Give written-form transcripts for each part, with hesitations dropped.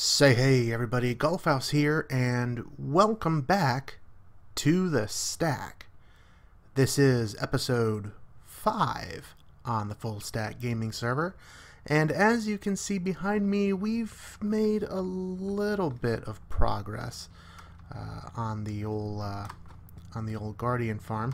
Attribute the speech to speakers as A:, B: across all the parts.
A: Say hey everybody, Golfhouse here, and welcome back to the stack. This is episode 5 on the Fullstack gaming server, and as you can see behind me, we've made a little bit of progress on the old Guardian farm.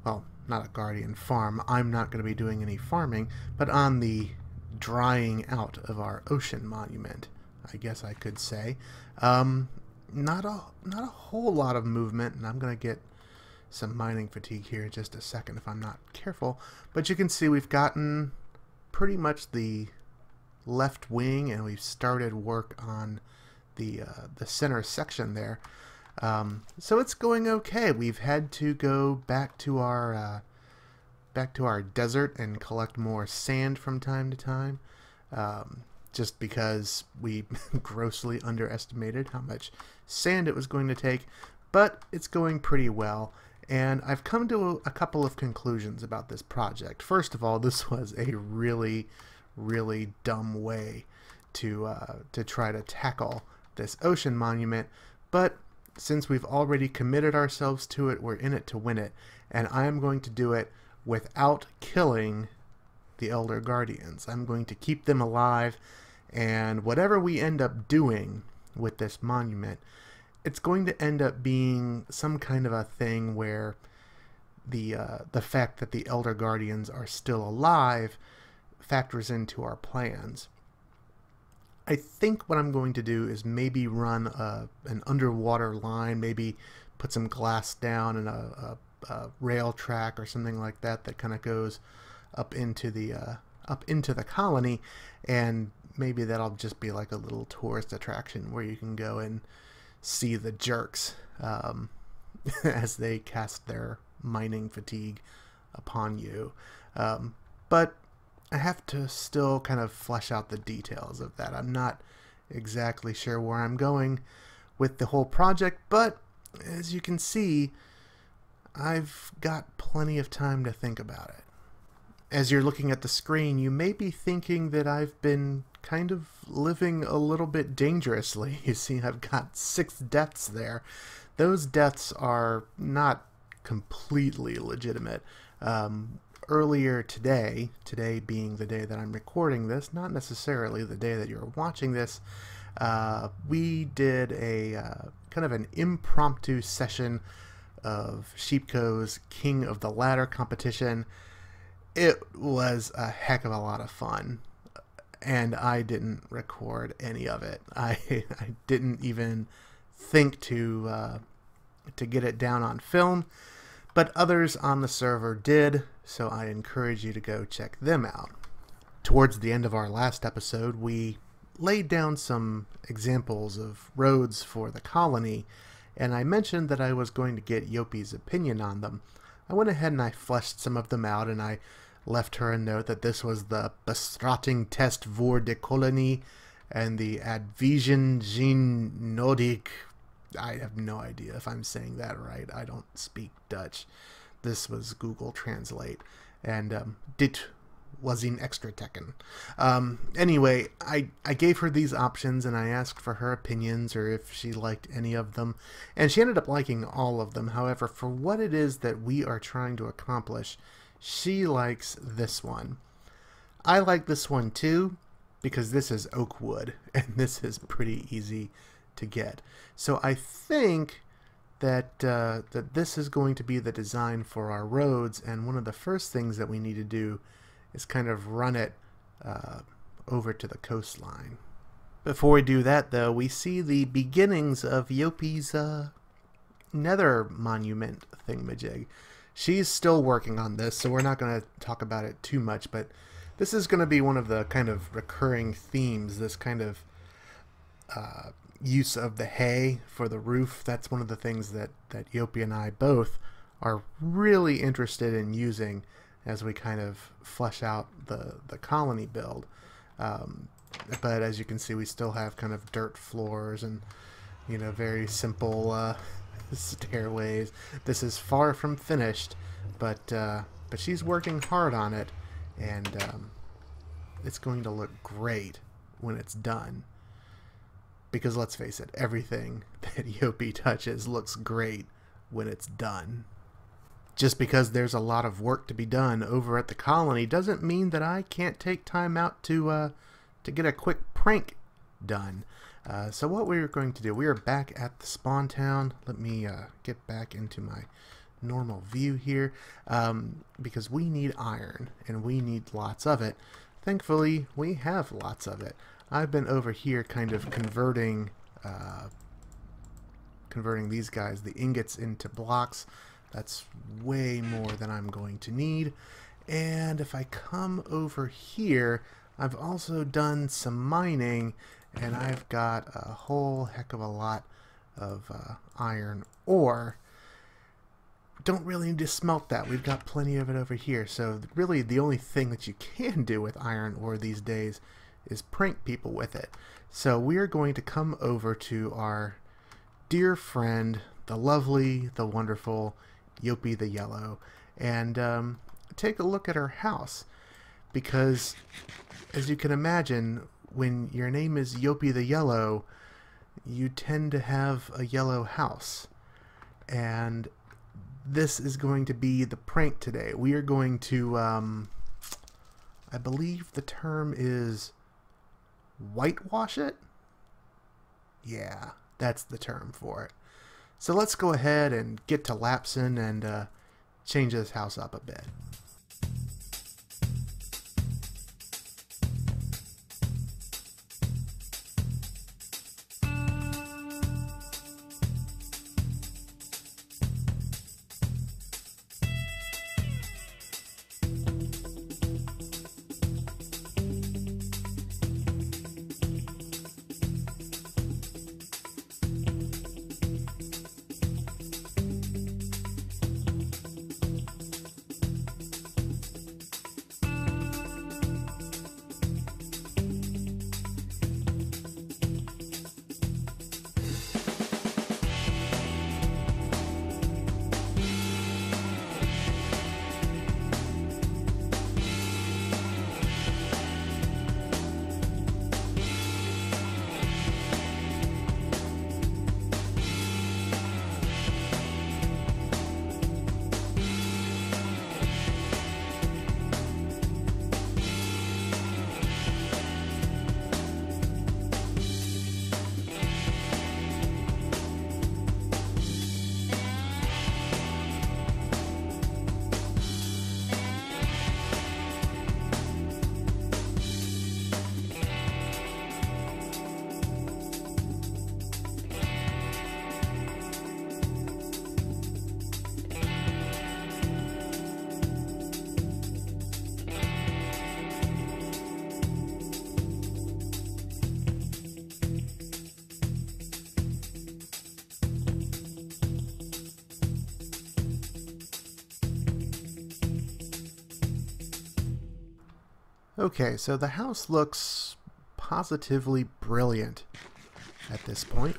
A: Well, not a Guardian farm. I'm not going to be doing any farming, but on the drying out of our ocean monument, I guess I could say. Not a whole lot of movement, and I'm going to get some mining fatigue here in just a second if I'm not careful. But you can see we've gotten pretty much the left wing, and we've started work on the center section there. So it's going okay. We've had to go back to our desert and collect more sand from time to time. Just because we grossly underestimated how much sand it was going to take, but it's going pretty well, and I've come to a couple of conclusions about this project. First of all, this was a really dumb way to try to tackle this ocean monument, but since we've already committed ourselves to it, we're in it to win it, and I am going to do it without killing the Elder Guardians. I'm going to keep them alive, and whatever we end up doing with this monument, it's going to end up being some kind of a thing where the fact that the Elder Guardians are still alive factors into our plans. I think what I'm going to do is maybe run an underwater line, maybe put some glass down and a rail track or something like that that kind of goes up into the colony, and maybe that'll just be like a little tourist attraction where you can go and see the jerks as they cast their mining fatigue upon you. But I have to still kind of flesh out the details of that. I'm not exactly sure where I'm going with the whole project, but as you can see, I've got plenty of time to think about it. As you're looking at the screen, you may be thinking that I've been kind of living a little bit dangerously. You see, I've got 6 deaths there. Those deaths are not completely legitimate. Earlier today being the day that I'm recording this, not necessarily the day that you're watching this, we did a kind of an impromptu session of Sheepco's King of the Ladder competition. It was a heck of a lot of fun, and I didn't record any of it. I didn't even think to get it down on film, but others on the server did, so I encourage you to go check them out. Towards the end of our last episode, we laid down some examples of roads for the colony, and I mentioned that I was going to get Yopi's opinion on them. I went ahead and I fleshed some of them out, and I left her a note that this was the bestrating test voor de kolonie and the advision geen nodig. I have no idea if I'm saying that right. I don't speak Dutch. This was Google Translate, and dit was in extra tekken. Anyway, I gave her these options, and I asked for her opinions or if she liked any of them, and she ended up liking all of them. However, for what it is that we are trying to accomplish, she likes this one. I like this one too, because this is oak wood, and this is pretty easy to get. So I think that that this is going to be the design for our roads, and one of the first things that we need to do is kind of run it over to the coastline. Before we do that, though, we see the beginnings of Yopi's nether monument thingamajig. She's still working on this, so we're not going to talk about it too much, but this is going to be one of the kind of recurring themes, this kind of use of the hay for the roof. That's one of the things that Yopi and I both are really interested in using as we kind of flesh out the colony build. But as you can see, we still have kind of dirt floors and, you know, very simple stairways. This is far from finished, but she's working hard on it, and it's going to look great when it's done. Because let's face it, everything that Yopi touches looks great when it's done. Just because there's a lot of work to be done over at the colony doesn't mean that I can't take time out to get a quick prank done. So what we're going to do, we are back at the spawn town. Let me get back into my normal view here, because we need iron and we need lots of it. Thankfully, we have lots of it. I've been over here kind of converting these guys, the ingots, into blocks. That's way more than I'm going to need. And if I come over here, I've also done some mining, and I've got a whole heck of a lot of iron ore. Don't really need to smelt that. We've got plenty of it over here. So really the only thing that you can do with iron ore these days is prank people with it. So we're going to come over to our dear friend, the lovely, the wonderful Yopi the Yellow, and take a look at her house. Because as you can imagine, when your name is Yopi the Yellow, you tend to have a yellow house. And this is going to be the prank today. We are going to, I believe the term is whitewash it? Yeah, that's the term for it. So let's go ahead and get to lapsing and change this house up a bit. Okay, so the house looks positively brilliant at this point.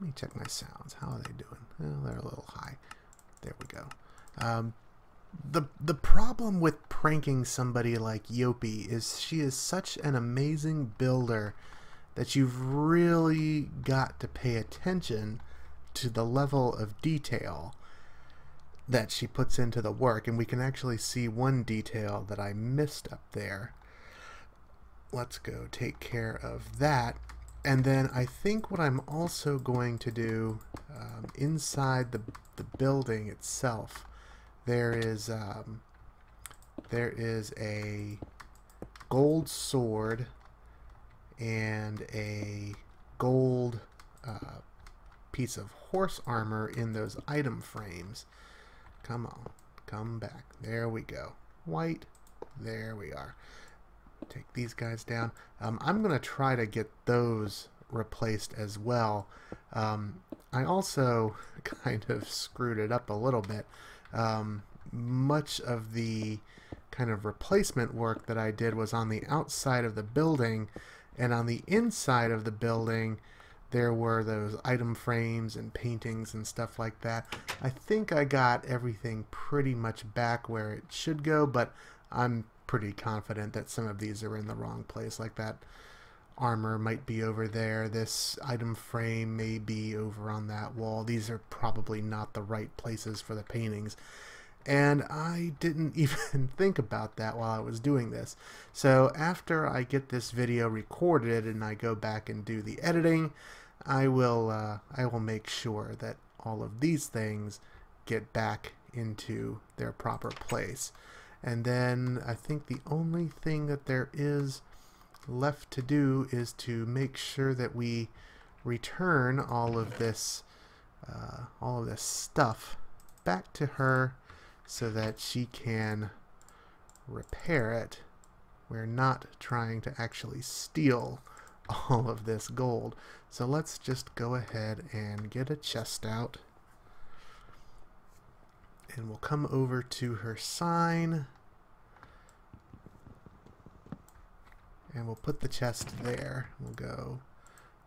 A: Let me check my sounds. How are they doing? Well, they're a little high. There we go. The problem with pranking somebody like Yopi is she is such an amazing builder that you've really got to pay attention to the level of detail that she puts into the work. And we can actually see one detail that I missed up there. Let's go take care of that. And then I think what I'm also going to do, inside the building itself, there is a gold sword and a gold piece of horse armor in those item frames. Come on, come back. There we go. White. There we are. Take these guys down. I'm going to try to get those replaced as well. I also kind of screwed it up a little bit. Much of the kind of replacement work that I did was on the outside of the building, and on the inside of the building there were those item frames and paintings and stuff like that. I think I got everything pretty much back where it should go, but I'm pretty confident that some of these are in the wrong place, like that armor might be over there. This item frame may be over on that wall. These are probably not the right places for the paintings. And I didn't even think about that while I was doing this. So after I get this video recorded and I go back and do the editing, I will make sure that all of these things get back into their proper place. And then I think the only thing that there is left to do is to make sure that we return all of this stuff back to her so that she can repair it. We're not trying to actually steal all of this gold. So let's just go ahead and get a chest out. And we'll come over to her sign. And we'll put the chest there. We'll go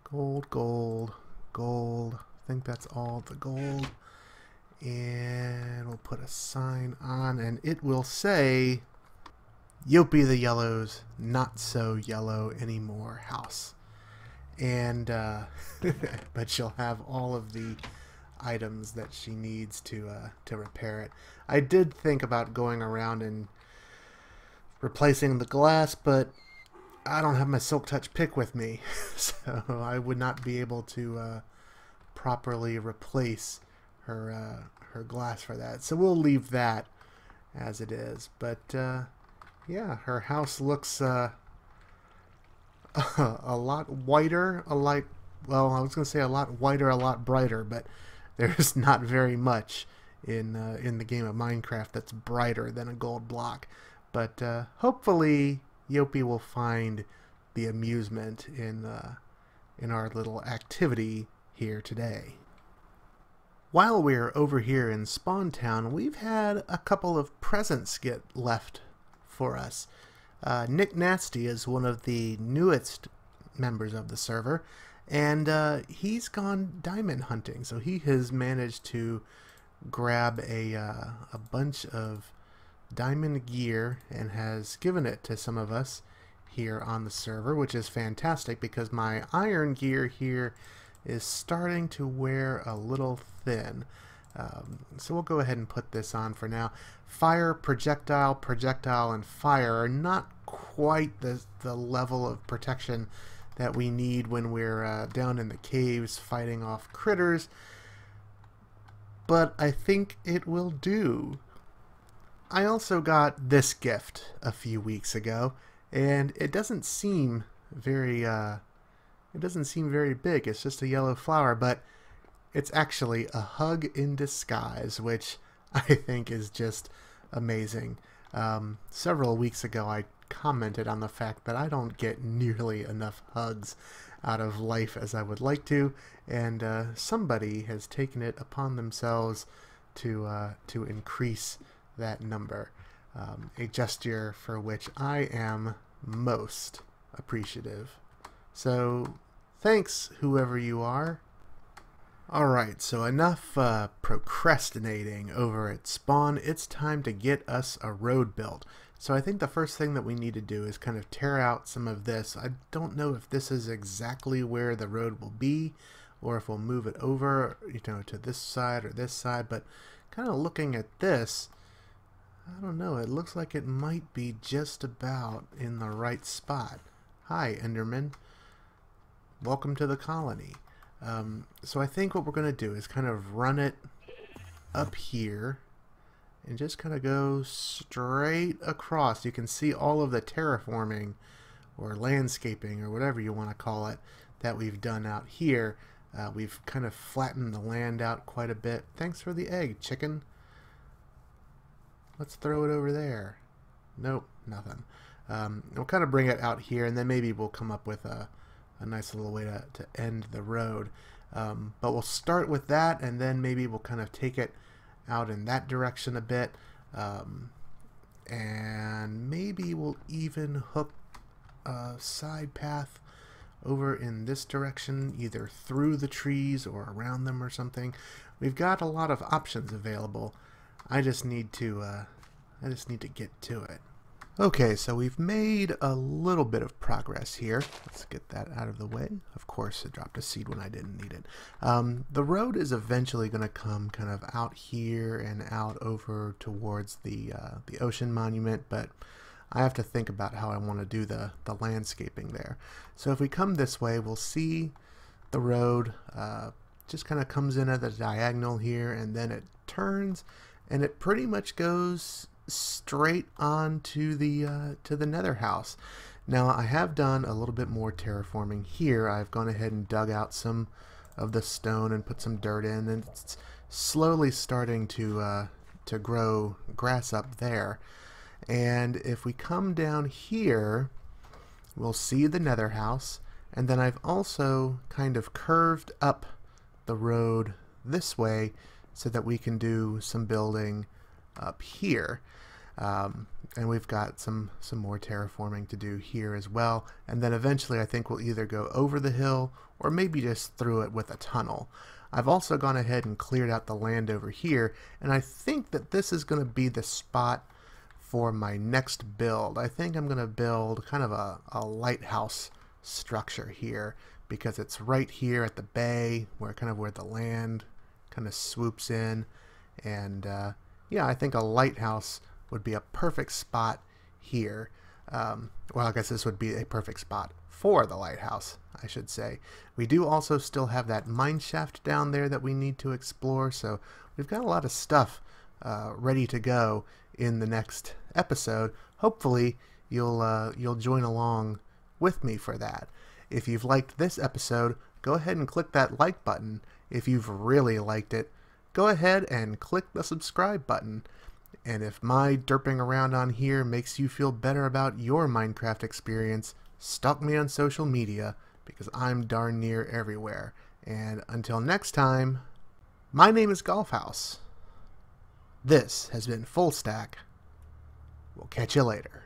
A: gold, gold, gold. I think that's all the gold. And we'll put a sign on, and it will say, Yopi the Yellow's not so yellow anymore house. And, but she'll have all of the items that she needs to repair it. I did think about going around and replacing the glass, but I don't have my Silk Touch pick with me, so I would not be able to properly replace her glass for that. So we'll leave that as it is. But yeah, her house looks a lot whiter, well, I was going to say a lot whiter, a lot brighter, but there's not very much in the game of Minecraft that's brighter than a gold block. But hopefully Yopi will find the amusement in our little activity here today. While we're over here in Spawn Town, we've had a couple of presents get left for us. Nick Nasty is one of the newest members of the server, and he's gone diamond hunting. So he has managed to grab a bunch of diamond gear and has given it to some of us here on the server, which is fantastic because my iron gear here is starting to wear a little thin. So we'll go ahead and put this on for now. Fire, projectile, projectile, and fire are not quite the level of protection that we need when we're down in the caves fighting off critters, but I think it will do. I also got this gift a few weeks ago, and it doesn't seem very big. It's just a yellow flower, but it's actually a hug in disguise, which I think is just amazing. Several weeks ago, I commented on the fact that I don't get nearly enough hugs out of life as I would like to, and somebody has taken it upon themselves to increase that number. A gesture for which I am most appreciative. So thanks, whoever you are. Alright, so enough procrastinating over at Spawn. It's time to get us a road built. So I think the first thing that we need to do is kind of tear out some of this. I don't know if this is exactly where the road will be, or if we'll move it over, to this side or this side, but kind of looking at this, I don't know, it looks like it might be just about in the right spot. Hi, Enderman. Welcome to the colony. So I think what we're going to do is kind of run it up here and just kind of go straight across. You can see all of the terraforming or landscaping or whatever you want to call it that we've done out here. We've kind of flattened the land out quite a bit. Thanks for the egg, chicken. Let's throw it over there. Nope, nothing. We'll kind of bring it out here, and then maybe we'll come up with a nice little way to end the road. But we'll start with that, and then maybe we'll kind of take it out in that direction a bit. And maybe we'll even hook a side path over in this direction, either through the trees or around them or something. We've got a lot of options available. I just need to get to it. Okay, so we've made a little bit of progress here. Let's get that out of the way. Of course, it dropped a seed when I didn't need it. The road is eventually going to come kind of out here and out over towards the ocean monument, but I have to think about how I want to do the landscaping there. So if we come this way, we'll see the road just kind of comes in at the diagonal here, and then it turns, and it pretty much goes straight on to the nether house. Now I have done a little bit more terraforming here. I've gone ahead and dug out some of the stone and put some dirt in, and it's slowly starting to grow grass up there. And if we come down here, we'll see the nether house, and then I've also kind of curved up the road this way so that we can do some building up here. And we've got some more terraforming to do here as well, and then eventually I think we'll either go over the hill or maybe just through it with a tunnel. I've also gone ahead and cleared out the land over here, and I think that this is going to be the spot for my next build. I think I'm going to build kind of a lighthouse structure here, because it's right here at the bay where the land kind of swoops in, and yeah, I think a lighthouse would be a perfect spot here. Well, I guess this would be a perfect spot for the lighthouse, I should say. We do also still have that mine shaft down there that we need to explore, so we've got a lot of stuff ready to go in the next episode. Hopefully you'll join along with me for that. If you've liked this episode, go ahead and click that like button. If you've really liked it, go ahead and click the subscribe button. And if my derping around on here makes you feel better about your Minecraft experience, stalk me on social media, because I'm darn near everywhere. And until next time, my name is Golfhouse. This has been Fullstack. We'll catch you later.